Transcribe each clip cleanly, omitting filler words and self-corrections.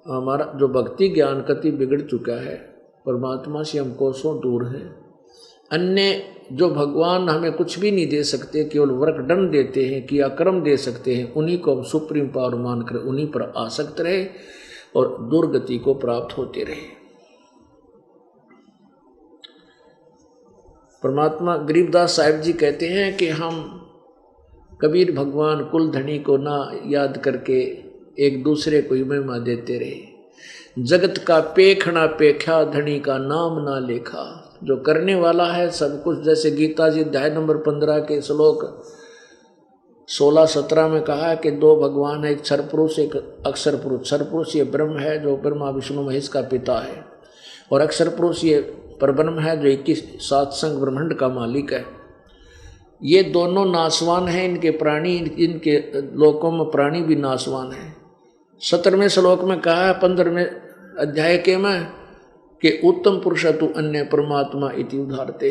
हमारा जो भक्ति ज्ञान कति बिगड़ चुका है, परमात्मा से हम कोसों दूर हैं। अन्य जो भगवान हमें कुछ भी नहीं दे सकते, केवल वरकदंड देते हैं, क्रियाक्रम दे सकते हैं, उन्हीं को हम सुप्रीम पावर मानकर उन्हीं पर आसक्त रहे और दुर्गति को प्राप्त होते रहे। परमात्मा गरीबदास साहिब जी कहते हैं कि हम कबीर भगवान कुलधनी को ना याद करके एक दूसरे को महिमा देते रहे। जगत का पेखना पेख्या, धनी का नाम ना लेखा। जो करने वाला है सब कुछ, जैसे गीता जी अध्याय नंबर 15 के श्लोक 16-17 में कहा है कि दो भगवान है, एक क्षर पुरुष एक अक्षर पुरुष। क्षर पुरुष ये ब्रह्म है जो ब्रह्मा विष्णु महेश का पिता है, और अक्षर पुरुष ये परब्रह्म है जो 21 सातसंग ब्रह्मांड का मालिक है। ये दोनों नाशवान हैं, इनके प्राणी, इनके लोकों में प्राणी भी नाशवान हैं। 17वें श्लोक में कहा है 15वें अध्याय के में कि उत्तम पुरुष तु अन्य परमात्मा इति उदाहरते,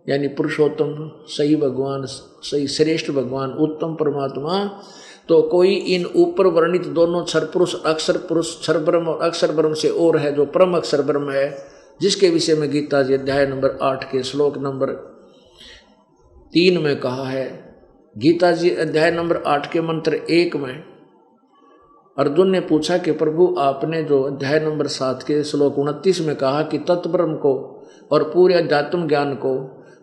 यानी पुरुषोत्तम सही भगवान, सही श्रेष्ठ भगवान, उत्तम परमात्मा तो कोई इन ऊपर वर्णित दोनों क्षर पुरुष अक्षर पुरुष, क्षर ब्रह्म और अक्षर ब्रह्म से और है, जो परम अक्षर ब्रह्म है, जिसके विषय में गीता जी अध्याय नंबर 8 के श्लोक नंबर 3 में कहा है। गीता जी अध्याय नंबर 8 के मंत्र 1 में अर्जुन ने पूछा कि प्रभु आपने जो अध्याय नंबर 7 के श्लोक 29 में कहा कि तत्ब्रह्म को और पूरे अध्यात्म ज्ञान को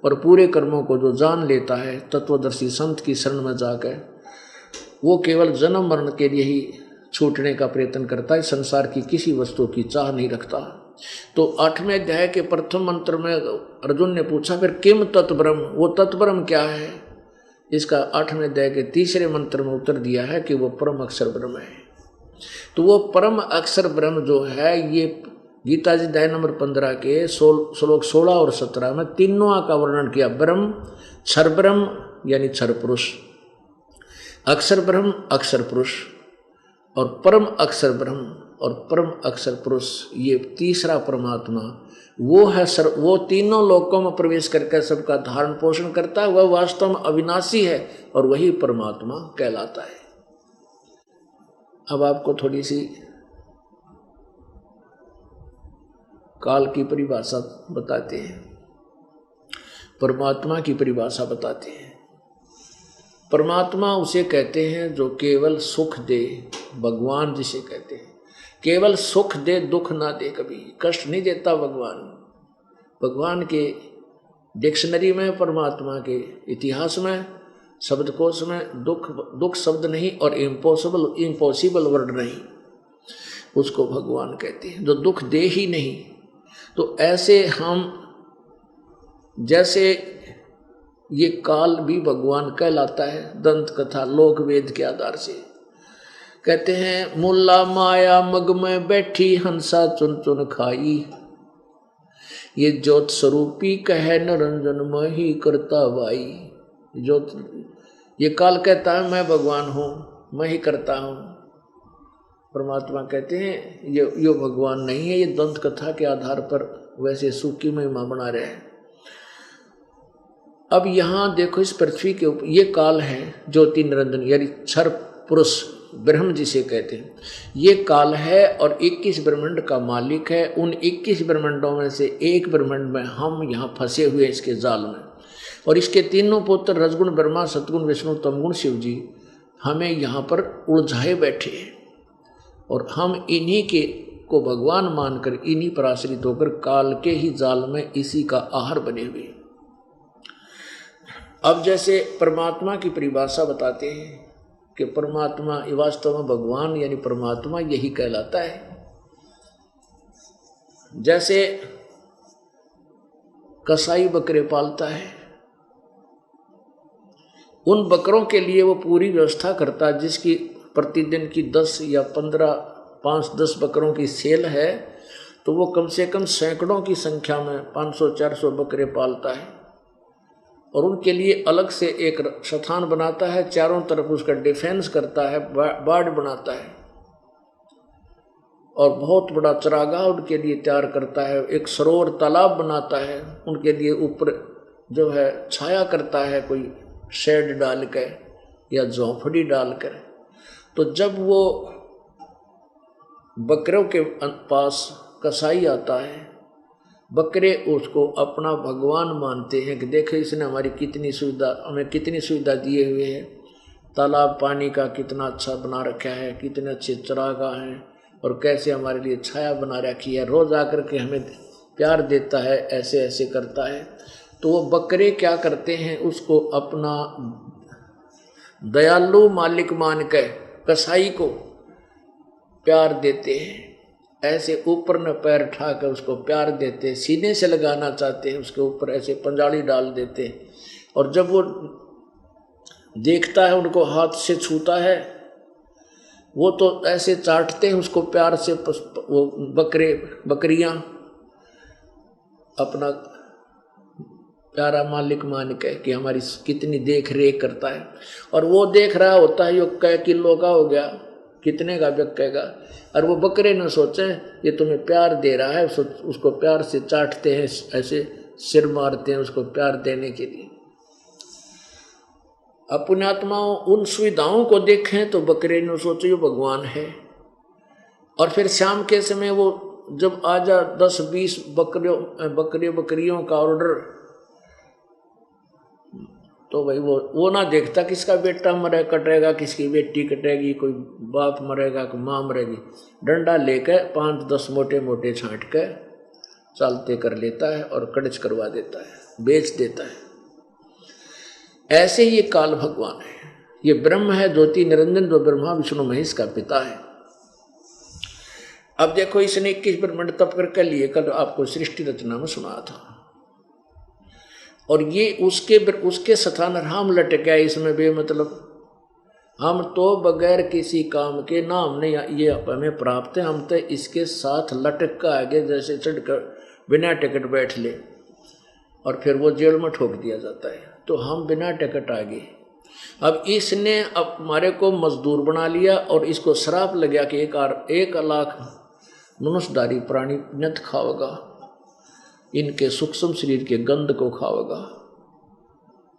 और पूरे कर्मों को जो जान लेता है तत्वदर्शी संत की शरण में जाकर, वो केवल जन्म मरण के लिए ही छूटने का प्रयत्न करता है, संसार की किसी वस्तु की चाह नहीं रखता। तो 8वें अध्याय के प्रथम मंत्र में अर्जुन ने पूछा फिर किम तत्ब्रह्म, वो तत्ब्रह्म क्या है? इसका 8वें अध्याय के 3रे मंत्र में उत्तर दिया है कि वो परम अक्षर ब्रह्म है। तो वो परम अक्षर ब्रह्म जो है, ये गीता जी अध्याय नंबर 15 के श्लोक 16 और 17 में तीनों का वर्णन किया। ब्रह्म, क्षर ब्रह्म यानी क्षर पुरुष, अक्षर ब्रह्म अक्षर पुरुष, और परम अक्षर ब्रह्म और परम अक्षर पुरुष, ये तीसरा परमात्मा वो है वो तीनों लोकों में प्रवेश करके सबका धारण पोषण करता है। वह वास्तव में अविनाशी है और वही परमात्मा कहलाता है। अब आपको थोड़ी सी काल की परिभाषा बताते हैं, परमात्मा की परिभाषा बताते हैं। परमात्मा उसे कहते हैं जो केवल सुख दे, भगवान जिसे कहते हैं केवल सुख दे, दुख ना दे, कभी कष्ट नहीं देता भगवान। भगवान के डिक्शनरी में, परमात्मा के इतिहास में, शब्दकोश में दुख शब्द नहीं और इम्पॉसिबल वर्ड नहीं, उसको भगवान कहते हैं जो दुख दे ही नहीं। तो ऐसे हम जैसे ये काल भी भगवान कहलाता है। दंत कथा लोक वेद के आधार से कहते हैं मुल्ला माया मग में बैठी हंसा चुन चुन खाई, ये ज्योत स्वरूपी कहे निरंजन में ही करता वाई। ज्योत ये काल कहता है मैं भगवान हूँ, मैं ही करता हूँ। परमात्मा कहते हैं ये भगवान नहीं है, ये दंत कथा के आधार पर वैसे सूखी महिमा बना रहे हैं। अब यहाँ देखो इस पृथ्वी के ऊपर ये काल है ज्योति निरंजन, यानी क्षर पुरुष ब्रह्म जिसे कहते हैं, ये काल है और 21 ब्रह्मांड का मालिक है। उन 21 ब्रह्मांडों में से एक ब्रह्मांड में हम यहाँ फंसे हुए इसके जाल में, और इसके तीनों पुत्र रजगुण ब्रह्मा, सतगुण विष्णु, तमगुण शिव जी हमें यहाँ पर उलझाए बैठे हैं, और हम इन्हीं के को भगवान मानकर इन्हीं पर आश्रित होकर काल के ही जाल में इसी का आहार बने हुए। अब जैसे परमात्मा की परिभाषा बताते हैं कि परमात्मा वास्तव में भगवान यानी परमात्मा यही कहलाता है। जैसे कसाई बकरे पालता है, उन बकरों के लिए वो पूरी व्यवस्था करता है, जिसकी प्रतिदिन की 10 या 15, 5-10 बकरों की सेल है, तो वो कम से कम सैकड़ों की संख्या में 500-400 बकरे पालता है, और उनके लिए अलग से एक स्थान बनाता है, चारों तरफ उसका डिफेंस करता है, बाड़ बनाता है, और बहुत बड़ा चरागाह उनके लिए तैयार करता है, एक सरोवर तालाब बनाता है, उनके लिए ऊपर जो है छाया करता है, कोई शेड डाल कर या झोंपड़ी डालकर। तो जब वो बकरों के पास कसाई आता है, बकरे उसको अपना भगवान मानते हैं कि देखो इसने हमारी कितनी सुविधा, हमें कितनी सुविधा दिए हुए है, तालाब पानी का कितना अच्छा बना रखा है, कितने अच्छे चरागाह हैं, और कैसे हमारे लिए छाया बना रखी है, रोज आकर के हमें प्यार देता है, ऐसे ऐसे करता है। तो वो बकरे क्या करते हैं, उसको अपना दयालु मालिक मान के कसाई को प्यार देते हैं, ऐसे ऊपर न पैर उठा कर उसको प्यार देते, सीने से लगाना चाहते हैं, उसके ऊपर ऐसे पंजाली डाल देते हैं, और जब वो देखता है उनको हाथ से छूता है, वो तो ऐसे चाटते हैं उसको प्यार से, वो बकरियां अपना प्यारा मालिक मान के कि हमारी कितनी देख रेख करता है। और वो देख रहा होता है, ये कै किलो का हो गया, कितने का बिकेगा, और वो बकरे न सोचे ये तुम्हें प्यार दे रहा है, उसको प्यार से चाटते हैं, ऐसे सिर मारते हैं उसको प्यार देने के लिए। अपने आत्माओं उन सुविधाओं को देखें तो बकरे ने सोचे ये भगवान है। और फिर शाम के समय वो जब आजा 10-20 बकरियों का ऑर्डर, तो भाई वो ना देखता किसका बेटा मरे कटेगा, किसकी बेटी कटेगी, कोई बाप मरेगा, कोई माँ मरेगी, डंडा लेकर 5-10 मोटे मोटे छांट के चालते कर लेता है और कड़च करवा देता है, बेच देता है। ऐसे ही ये काल भगवान है, ये ब्रह्म है ज्योति निरंजन, जो ब्रह्मा विष्णु महेश का पिता है। अब देखो इसने 21 ब्रह्मांड तप करके लिए, कल आपको सृष्टि रचना में सुना था, और ये उसके स्थान राम लटक गया इसमें बेमतलब। हम तो बगैर किसी काम के ना हमने ये हमें प्राप्त है, हम तो इसके साथ लटक का आगे जैसे चढ़कर बिना टिकट बैठ ले और फिर वो जेल में ठोक दिया जाता है, तो हम बिना टिकट आगे। अब इसने अब हमारे को मजदूर बना लिया और इसको श्राप लग गया कि 1 लाख मनुष्यधारी प्राणी नत खाओगा, इनके सूक्ष्म शरीर के गंध को खाओगा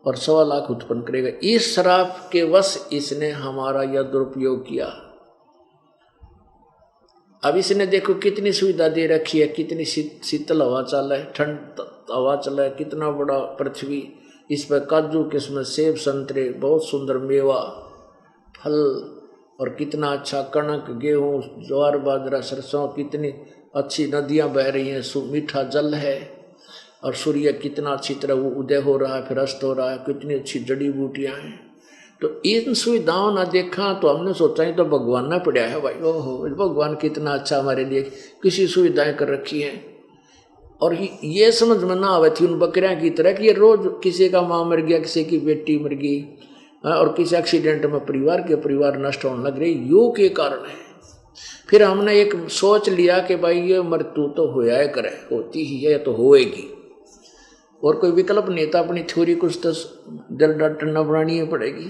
और 1.25 लाख उत्पन्न करेगा। इस श्राप के वश इसने हमारा यह दुरुपयोग किया। अब इसने देखो कितनी सुविधा दे रखी है, कितनी शीतल हवा चल है, ठंड हवा चल है, कितना बड़ा पृथ्वी, इस पर काजू किस्म सेब संतरे, बहुत सुंदर मेवा फल, और कितना अच्छा कणक गेहूँ ज्वार बाजरा सरसों, कितनी अच्छी नदियाँ बह रही हैं, मीठा जल है, और सूर्य कितना अच्छी तरह वो उदय हो रहा है फिर अस्त हो रहा है, कितनी अच्छी जड़ी बूटियाँ हैं। तो इन सुविधाओं ना देखा तो हमने सोचा ही तो भगवान ना पड़ा है भाई, ओहो भगवान कितना अच्छा हमारे लिए किसी सुविधाएं कर रखी हैं। और ये समझ में ना आवे थी उन बकरियाँ की तरह कि ये रोज किसी का माँ मर गया, किसी की बेटी मर गई, और किसी एक्सीडेंट में परिवार नष्ट होने लग रही, योग के कारण है। फिर हमने एक सोच लिया कि भाई ये मृत्यु तो होया है, करे होती ही है तो होएगी, और कोई विकल्प नहीं था, अपनी थ्योरी कुछ तो दिल डॉक्टर बनानी पड़ेगी।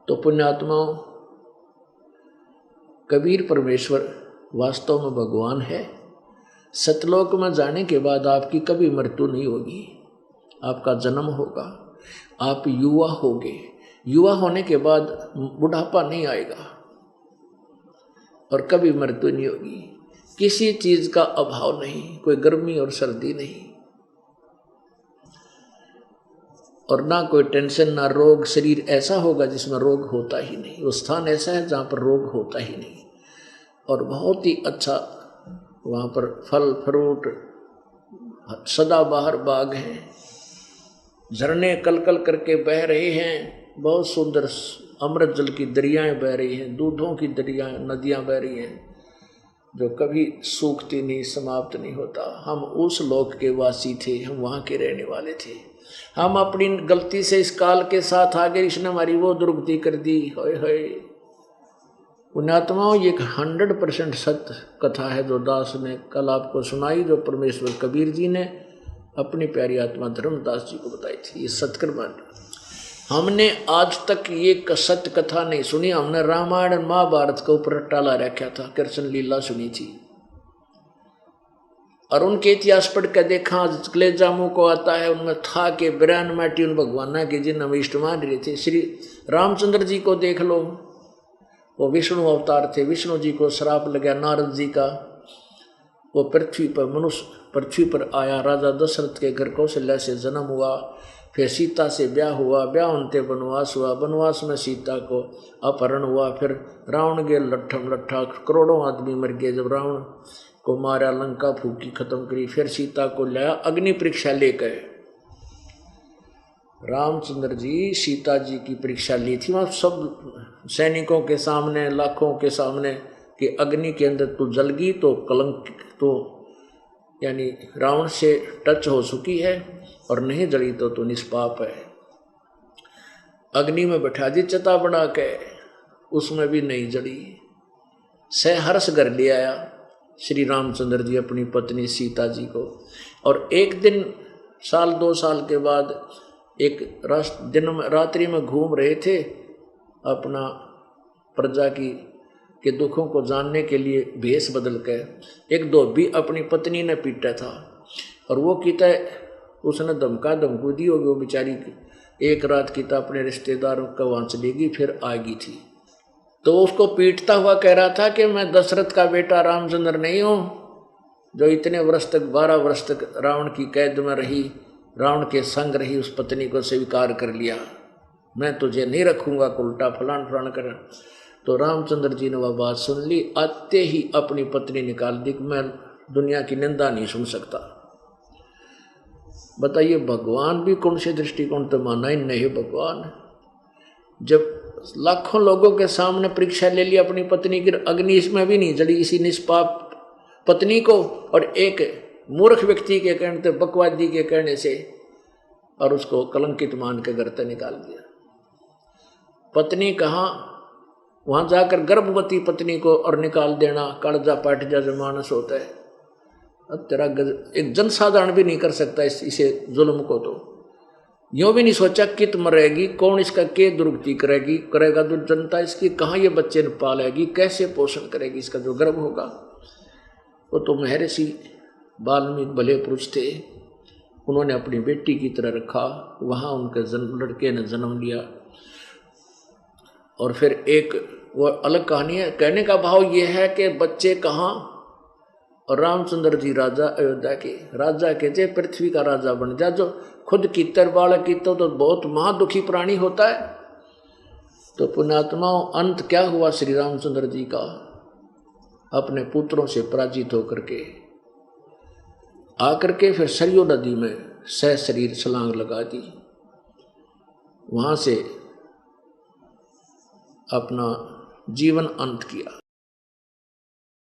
तो पुण्यात्माओं, कबीर परमेश्वर वास्तव में भगवान है। सतलोक में जाने के बाद आपकी कभी मृत्यु नहीं होगी, आपका जन्म होगा, आप युवा होगे, युवा होने के बाद बुढ़ापा नहीं आएगा और कभी मृत्यु नहीं होगी। किसी चीज का अभाव नहीं, कोई गर्मी और सर्दी नहीं, और ना कोई टेंशन ना रोग। शरीर ऐसा होगा जिसमें रोग होता ही नहीं, वो स्थान ऐसा है जहाँ पर रोग होता ही नहीं, और बहुत ही अच्छा वहाँ पर फल फ्रूट सदाबहार बाग हैं, झरने कल कल करके बह रहे हैं, बहुत सुंदर अमृत जल की दरियाएं बह रही हैं, दूधों की दरियाएं नदियां बह रही हैं जो कभी सूखती नहीं, समाप्त नहीं होता। हम उस लोक के वासी थे, हम वहाँ के रहने वाले थे। हम अपनी गलती से इस काल के साथ आगे इसने हमारी वो दुर्गति कर दी। होय होय पुण्यात्माओं, ये 100% सत्य कथा है जो दास ने कल आपको सुनाई, जो परमेश्वर कबीर जी ने अपनी प्यारी आत्मा धर्मदास जी को बताई थी। ये सत्कर्म हमने आज तक ये सत्य कथा नहीं सुनी, हमने रामायण और महाभारत के ऊपर टाला रखा था, कृष्ण लीला सुनी थी और उनके इतिहास पढ़ कर देखा, कलेजा मुँह को आता है, उनमें था कि बिरान माटी उन भगवाना के जिन हम इष्ट मान रहे थे। श्री रामचंद्र जी को देख लो, वो विष्णु अवतार थे। विष्णु जी को श्राप लगा नारद जी का, वो पृथ्वी पर मनुष्य पृथ्वी पर आया। राजा दशरथ के घर कौशल्या से जन्म हुआ, फिर सीता से ब्याह हुआ, ब्याह होते वनवास हुआ, वनवास में सीता को अपहरण हुआ, फिर रावण के लट्ठम लट्ठा करोड़ों आदमी मर गए। जब रावण को मारा, लंका फूकी, खत्म करी, फिर सीता को लाया, अग्नि परीक्षा लेकर। रामचंद्र जी सीता जी की परीक्षा ली थी वहाँ सब सैनिकों के सामने, लाखों के सामने, कि अग्नि के अंदर तू जल गई तो कलंक, तो यानी रावण से टच हो चुकी है, और नहीं जली तो तू निष्पाप है। अग्नि में बैठा दी चिता बना के, उसमें भी नहीं जली। सहर्ष घर ले आया श्री रामचंद्र जी अपनी पत्नी सीता जी को। और एक दिन, साल 2 साल के बाद, एक दिन में रात्रि में घूम रहे थे, अपना प्रजा के दुखों को जानने के लिए भेष बदल कर एक धोबी अपनी पत्नी ने पीटा था, और वो कीता उसने धमकू दी होगी वो बेचारी। एक रात कीता अपने रिश्तेदारों का वहाँ चली गई, फिर आ गई थी। तो उसको पीटता हुआ कह रहा था कि मैं दशरथ का बेटा रामचंद्र नहीं हूँ, जो इतने वर्ष तक 12 वर्ष तक रावण की कैद में रही, रावण के संग रही, उस पत्नी को स्वीकार कर लिया, मैं तुझे नहीं रखूंगा, उल्टा फलान फलान कर। तो रामचंद्र जी ने वह बात सुन ली, आते ही अपनी पत्नी निकाल दी कि मैं दुनिया की निंदा नहीं सुन सकता। बताइए, भगवान भी कौन से दृष्टिकोण तो माना ही नहीं। भगवान जब लाखों लोगों के सामने परीक्षा ले ली अपनी पत्नी की, अग्नि इसमें भी नहीं जली, इसी निष्पाप पत्नी को, और एक मूर्ख व्यक्ति के कहने से, बकवादी के कहने से, और उसको कलंकित मान के घर से निकाल दिया। पत्नी कहाँ, वहां जाकर गर्भवती पत्नी को और निकाल देना, कालजा पाट जा जो मानस होता है। अब तेरा एक जनसाधारण भी नहीं कर सकता इसे जुल्म को। तो यूं भी नहीं सोचा कित मरेगी, कौन इसका के दुर्गति करेगा जो जनता इसकी, कहाँ ये बच्चे न पालेगी, कैसे पोषण करेगी इसका जो गर्भ होगा। वो तो महर्षि वाल्मीकि भले पुरुष थे, उन्होंने अपनी बेटी की तरह रखा, वहाँ उनके लड़के ने जन्म लिया। और फिर एक वो अलग कहानी है। कहने का भाव ये है कि बच्चे कहाँ, और रामचंद्र जी राजा, अयोध्या के राजा कहते पृथ्वी का राजा बन जा, जो खुद कीतर बालक की तो बहुत महादुखी प्राणी होता है। तो पुण्यात्माओं, अंत क्या हुआ श्री रामचंद्र जी का, अपने पुत्रों से पराजित होकर के आकर के फिर सरयू नदी में शरीर छलांग लगा दी, वहां से अपना जीवन अंत किया।